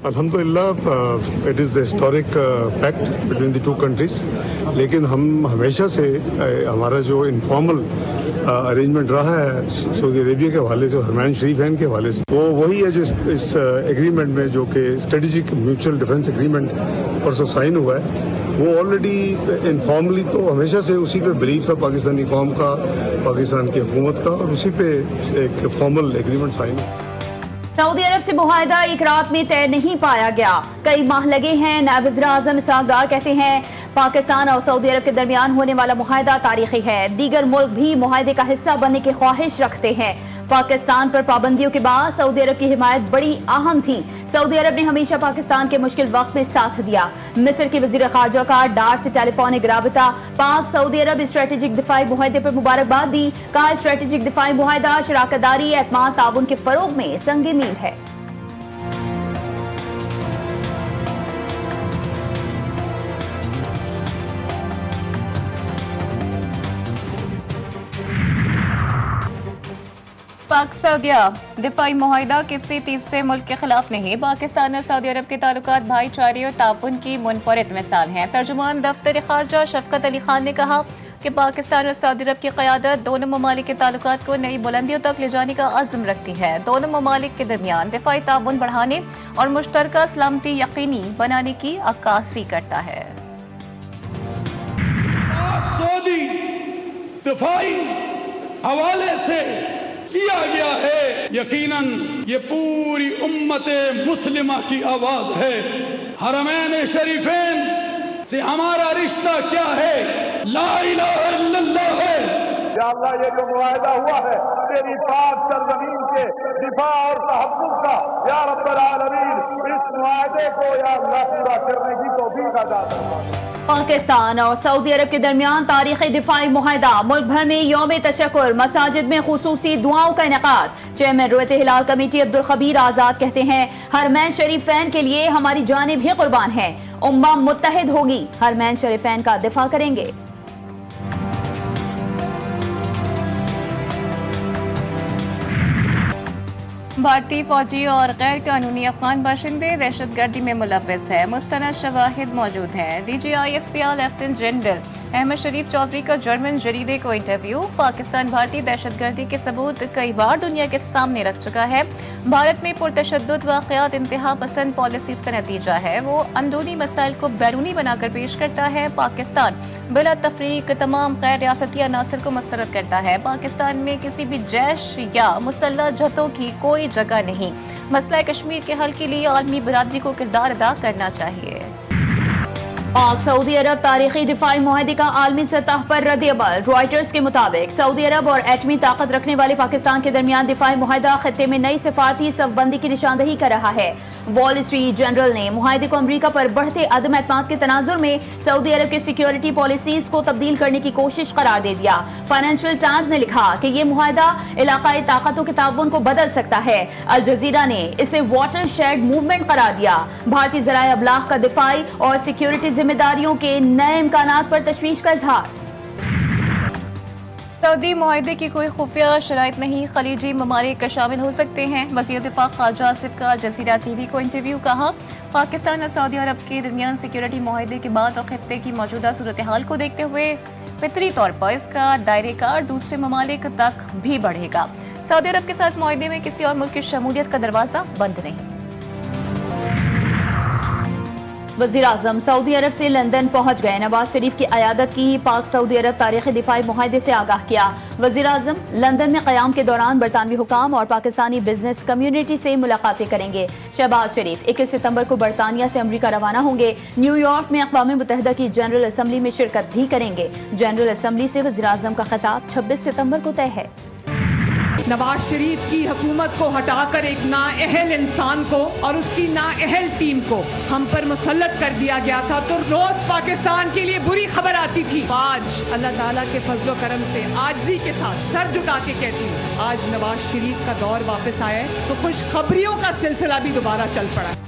الحمدللہ it is the historic packet between the to countries, لیکن ہم ہمیشہ سے ہمارا جو انفارمل ارینجمنٹ رہا ہے سعودی عربیہ کے حوالے سے، حرمین شریفین کے حوالے سے، وہ وہی ہے جو اس ایگریمنٹ میں، جو کہ اسٹریٹجک میوچل ڈیفنس ایگریمنٹ پرسوں سائن ہوا ہے، وہ آلریڈی انفارملی تو ہمیشہ سے اسی پہ بلیف تھا پاکستانی قوم کا، پاکستان کی حکومت کا، اور اسی پہ ایک فارمل ایگریمنٹ سائن ہوا۔ سعودی عرب سے معاہدہ ایک رات میں طے نہیں پایا گیا، کئی ماہ لگے ہیں۔ نائب وزیر اعظم اسحاق ڈار کہتے ہیں پاکستان اور سعودی عرب کے درمیان ہونے والا معاہدہ تاریخی ہے، دیگر ملک بھی معاہدے کا حصہ بننے کی خواہش رکھتے ہیں۔ پاکستان پر پابندیوں کے بعد سعودی عرب کی حمایت بڑی اہم تھی، سعودی عرب نے ہمیشہ پاکستان کے مشکل وقت میں ساتھ دیا۔ مصر کے وزیر خارجہ کا ڈار سے ٹیلی فونک رابطہ، پاک سعودی عرب اسٹریٹجک دفاعی معاہدے پر مبارکباد دی، کہا اسٹریٹجک دفاعی معاہدہ شراکت داری، اعتماد، تعاون کے فروغ میں سنگ میل ہے۔ پاک سعودیہ دفاعی معاہدہ کسی تیسرے ملک کے خلاف نہیں، پاکستان اور سعودی عرب کے تعلقات بھائی چارے اور تعاون کی منفرد مثال ہیں۔ ترجمان دفتر خارجہ شفقت علی خان نے کہا کہ پاکستان اور سعودی عرب کی قیادت دونوں ممالک کے تعلقات کو نئی بلندیوں تک لے جانے کا عزم رکھتی ہے، دونوں ممالک کے درمیان دفاعی تعاون بڑھانے اور مشترکہ سلامتی یقینی بنانے کی عکاسی کرتا ہے۔ پاک سعودی دفاعی حوالے سے کیا گیا ہے، یقیناً یہ پوری امت مسلمہ کی آواز ہے۔ حرمین شریفین سے ہمارا رشتہ کیا ہے؟ لا الہ الا اللہ ہے۔ یا اللہ یہ جو معاہدہ ہوا ہے تیری پاک سرزمین کے دفاع اور تحفظ کا، یا رب العالمین اس معاہدے کو یا اللہ پورا کرنے کی توفیق عطا فرما۔ پاکستان اور سعودی عرب کے درمیان تاریخی دفاعی معاہدہ، ملک بھر میں یوم تشکر، مساجد میں خصوصی دعاؤں کا انعقاد۔ چیئرمین رویت ہلال کمیٹی عبدالخبیر آزاد کہتے ہیں حرمین شریفین کے لیے ہماری جانیں بھی قربان ہیں، امہ متحد ہوگی، حرمین شریفین کا دفاع کریں گے۔ بھارتی فوجی اور غیر قانونی افغان باشندے دہشت گردی میں ملوث ہیں، مستند شواہد موجود ہیں۔ D G I S P R lieutenant general Ahmed Sharif Chaudhry کا جرمن جریدے کو انٹرویو، پاکستان بھارتی دہشت گردی کے ثبوت کئی بار دنیا کے سامنے رکھ چکا ہے، بھارت میں پرتشدد واقعات انتہا پسند پالیسیز کا نتیجہ ہے، وہ اندرونی مسائل کو بیرونی بنا کر پیش کرتا ہے، پاکستان بلا تفریق تمام غیر ریاستی عناصر کو مسترد کرتا ہے، پاکستان میں کسی بھی جیش یا مسلح جھتوں کی کوئی جگہ نہیں، مسئلہ کشمیر کے حل کے لیے عالمی برادری کو کردار ادا کرنا چاہیے۔ پاک سعودی عرب تاریخی دفاعی معاہدے کا عالمی سطح پر رد عمل، رائٹرز کے مطابق سعودی عرب اور ایٹمی طاقت رکھنے والے پاکستان کے درمیان دفاعی معاہدہ خطے میں نئی سفارتی صف بندی کی نشاندہی کر رہا ہے۔ وال اسٹریٹ جرنل نے معاہدے کو امریکہ پر بڑھتے عدم اعتماد کے تناظر میں سعودی عرب کی سیکیورٹی پالیسیز کو تبدیل کرنے کی کوشش قرار دے دیا۔ فائنینشیل ٹائمز نے لکھا کہ یہ معاہدہ علاقائی طاقتوں کے تعاون کو بدل سکتا ہے، الجزیرہ نے اسے واٹر شیڈ موومنٹ قرار دیا۔ بھارتی ذرائع ابلاغ کا دفاعی اور سیکیورٹی ذمہ داریوں کے نئے امکانات پر تشویش کا اظہار۔ سعودی معاہدے کی کوئی خفیہ شرائط نہیں، خلیجی ممالک شامل ہو سکتے ہیں، وزیر دفاع خارجہ آصف کا الجزیرہ ٹی وی کو انٹرویو، کہا پاکستان اور سعودی عرب کے درمیان سیکیورٹی معاہدے کے بعد اور خطے کی موجودہ صورتحال کو دیکھتے ہوئے فطری طور پر اس کا دائرہ کار دوسرے ممالک تک بھی بڑھے گا، سعودی عرب کے ساتھ معاہدے میں کسی اور ملک کی شمولیت کا دروازہ بند نہیں۔ وزیر اعظم سعودی عرب سے لندن پہنچ گئے، نواز شریف کی عیادت کی، پاک سعودی عرب تاریخی دفاعی معاہدے سے آگاہ کیا۔ وزیر اعظم لندن میں قیام کے دوران برطانوی حکام اور پاکستانی بزنس کمیونٹی سے ملاقاتیں کریں گے۔ شہباز شریف 21 ستمبر کو برطانیہ سے امریکہ روانہ ہوں گے، نیو یارک میں اقوام متحدہ کی جنرل اسمبلی میں شرکت بھی کریں گے۔ جنرل اسمبلی سے وزیر اعظم کا خطاب 26 ستمبر کو طے ہے۔ نواز شریف کی حکومت کو ہٹا کر ایک نااہل انسان کو اور اس کی نااہل ٹیم کو ہم پر مسلط کر دیا گیا تھا، تو روز پاکستان کے لیے بری خبر آتی تھی۔ آج اللہ تعالیٰ کے فضل و کرم سے عاجزی کے ساتھ سر جھکا کے کہتی ہوں، آج نواز شریف کا دور واپس آیا ہے تو خوشخبریوں کا سلسلہ بھی دوبارہ چل پڑا ہے۔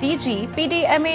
DG PDMA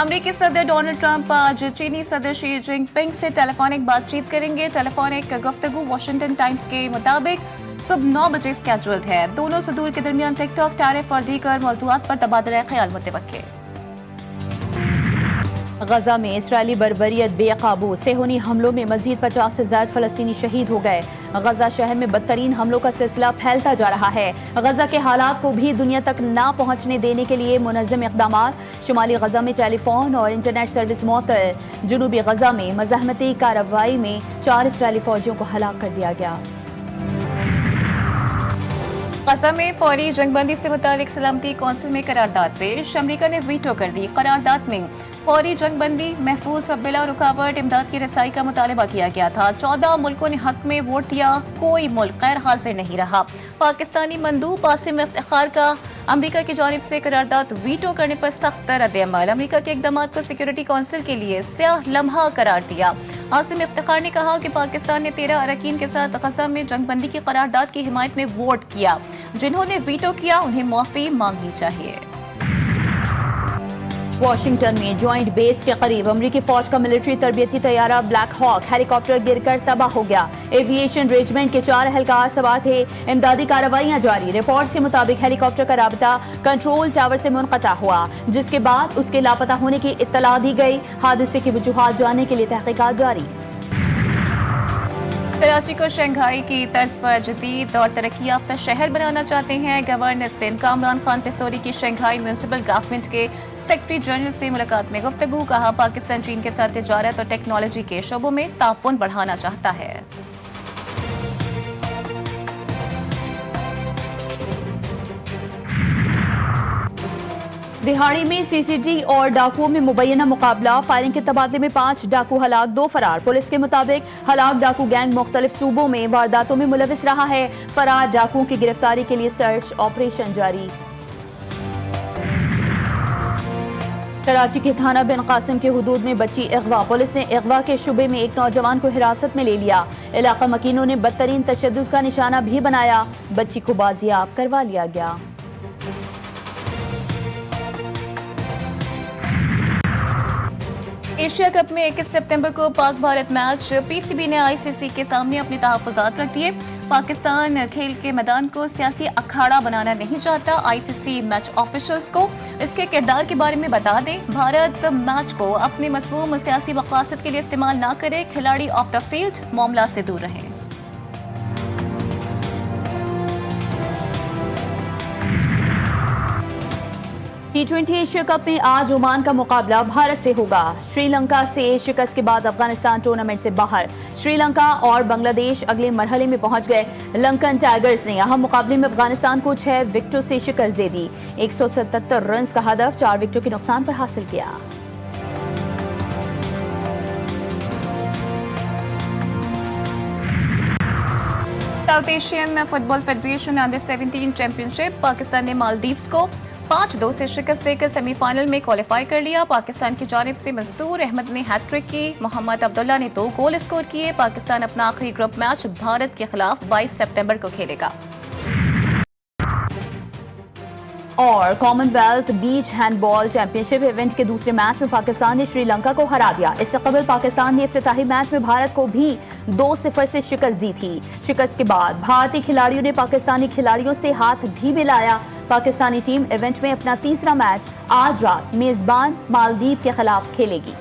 امریکی صدر ڈونلڈ ٹرمپ آج چینی صدر شی جن پنگ سے ٹیلی فونک بات چیت کریں گے. ٹیلی فونک گفتگو واشنگٹن ٹائمز کے مطابق صبح 9 بجے اسکیجولڈ ہے. دونوں صدور کے درمیان ٹک ٹاک، ٹیرف اور دیگر موضوعات پر تبادلہ خیال متوقع. غزہ میں اسرائیلی بربریت بے قابو، صہیونی حملوں میں مزید 50 سے زائد فلسطینی شہید ہو گئے. غزہ شہر میں بدترین حملوں کا سلسلہ پھیلتا جا رہا ہے. غزہ کے حالات کو بھی دنیا تک نہ پہنچنے دینے کے لیے منظم اقدامات. شمالی غزہ میں ٹیلی فون اور انٹرنیٹ سروس معطل. جنوبی غزہ میں مزاحمتی کارروائی میں 4 اسرائیلی فوجیوں کو ہلاک کر دیا گیا. غزہ میں فوری جنگ بندی سے متعلق سلامتی کونسل میں قرارداد پیش. امریکہ نے ویٹو کر دی. قرارداد میں فوری جنگ بندی، محفوظ اور بلا رکاوٹ امداد کی رسائی کا مطالبہ کیا گیا تھا. 14 ملکوں نے حق میں ووٹ دیا، کوئی ملک غیر حاضر نہیں رہا. پاکستانی مندوب عاصم افتخار کا امریکہ کی جانب سے قرارداد ویٹو کرنے پر سخت رد عمل. امریکہ کے اقدامات کو سیکورٹی کونسل کے لیے سیاہ لمحہ قرار دیا. عاصم افتخار نے کہا کہ پاکستان نے 13 اراکین کے ساتھ غزہ میں جنگ بندی کی قرارداد کی حمایت میں ووٹ کیا. جنہوں نے ویٹو کیا انہیں معافی مانگنی چاہیے. واشنگٹن میں جوائنٹ بیس کے قریب امریکی فوج کا ملٹری تربیتی طیارہ بلیک ہاک ہیلی کاپٹر گر کر تباہ ہو گیا. ایویشن ریجمنٹ کے 4 اہلکار سوار تھے. امدادی کارروائیاں جاری. رپورٹس کے مطابق ہیلی کاپٹر کا رابطہ کنٹرول ٹاور سے منقطع ہوا، جس کے بعد اس کے لاپتہ ہونے کی اطلاع دی گئی. حادثے کی وجوہات جاننے کے لیے تحقیقات جاری. کراچی کو شنگھائی کی طرز پر جدید اور ترقی یافتہ شہر بنانا چاہتے ہیں. گورنر سندھ کامران خان تسوری کی شنگھائی میونسپل گورنمنٹ کے سیکرٹری جنرل سے ملاقات میں گفتگو. کہا پاکستان چین کے ساتھ تجارت اور ٹیکنالوجی کے شعبوں میں تعاون بڑھانا چاہتا ہے. دہاڑی میں سی سی ٹی اور ڈاکوؤں میں مبینہ مقابلہ. فائرنگ کے تبادلے میں 5 ڈاکو ہلاک، 2 فرار. پولیس کے مطابق ہلاک ڈاکو گینگ مختلف صوبوں میں وارداتوں میں ملوث رہا ہے. فرار ڈاکوؤں کی گرفتاری کے لیے سرچ آپریشن جاری. کراچی کے تھانہ بن قاسم کے حدود میں بچی اغوا. پولیس نے اغوا کے شبے میں ایک نوجوان کو حراست میں لے لیا. علاقہ مکینوں نے بدترین تشدد کا نشانہ بھی بنایا. بچی کو بازیاب کروا لیا گیا. ایشیا کپ میں 21 سپتمبر کو پاک بھارت میچ. پی سی بی نے آئی سی سی کے سامنے اپنے تحفظات رکھ دیے. پاکستان کھیل کے میدان کو سیاسی اکھاڑا بنانا نہیں چاہتا. آئی سی سی میچ آفیشلز کو اس کے کردار کے بارے میں بتا دیں. بھارت میچ کو اپنے مضموم سیاسی مقاصد کے لیے استعمال نہ کرے. کھلاڑی آف دا فیلڈ معاملہ سے دور رہیں. T20 ایشیا کپ میں آج عمان کا مقابلہ بھارت سے ہوگا. شری لنکا سے شکست کے بعد افغانستان ٹورنامنٹ سے باہر. شری لنکا اور بنگلہ دیش اگلے مرحلے میں پہنچ گئے. لنکن ٹائیگرز نے اہم مقابلے میں افغانستان کو 6 وکٹوں سے شکست دے دی. 177 رنز کا ہدف 4 وکٹوں کے نقصان پر حاصل کیا. ساؤتھ ایشین فٹ بال فیڈریشن انڈر 17 چیمپئن شپ. پاکستان نے مالدیوز کو 5-2 سے شکست دے کر سیمی فائنل میں کوالیفائی کر لیا. پاکستان کی جانب سے منصور احمد نے ہیٹ ٹرک کی. محمد عبداللہ نے 2 گول اسکور کیے. پاکستان اپنا آخری گروپ میچ بھارت کے خلاف 22 سپتمبر کو کھیلے گا. اور کامن ویلتھ بیچ ہینڈ بال چیمپئن شپ ایونٹ کے دوسرے میچ میں پاکستان نے شری لنکا کو ہرا دیا. اس سے قبل پاکستان نے افتتاحی میچ میں بھارت کو بھی 2-0 سے شکست دی تھی. شکست کے بعد بھارتی کھلاڑیوں نے پاکستانی کھلاڑیوں سے ہاتھ بھی ملایا. پاکستانی ٹیم ایونٹ میں اپنا تیسرا میچ آج رات میزبان مالدیپ کے خلاف کھیلے گی.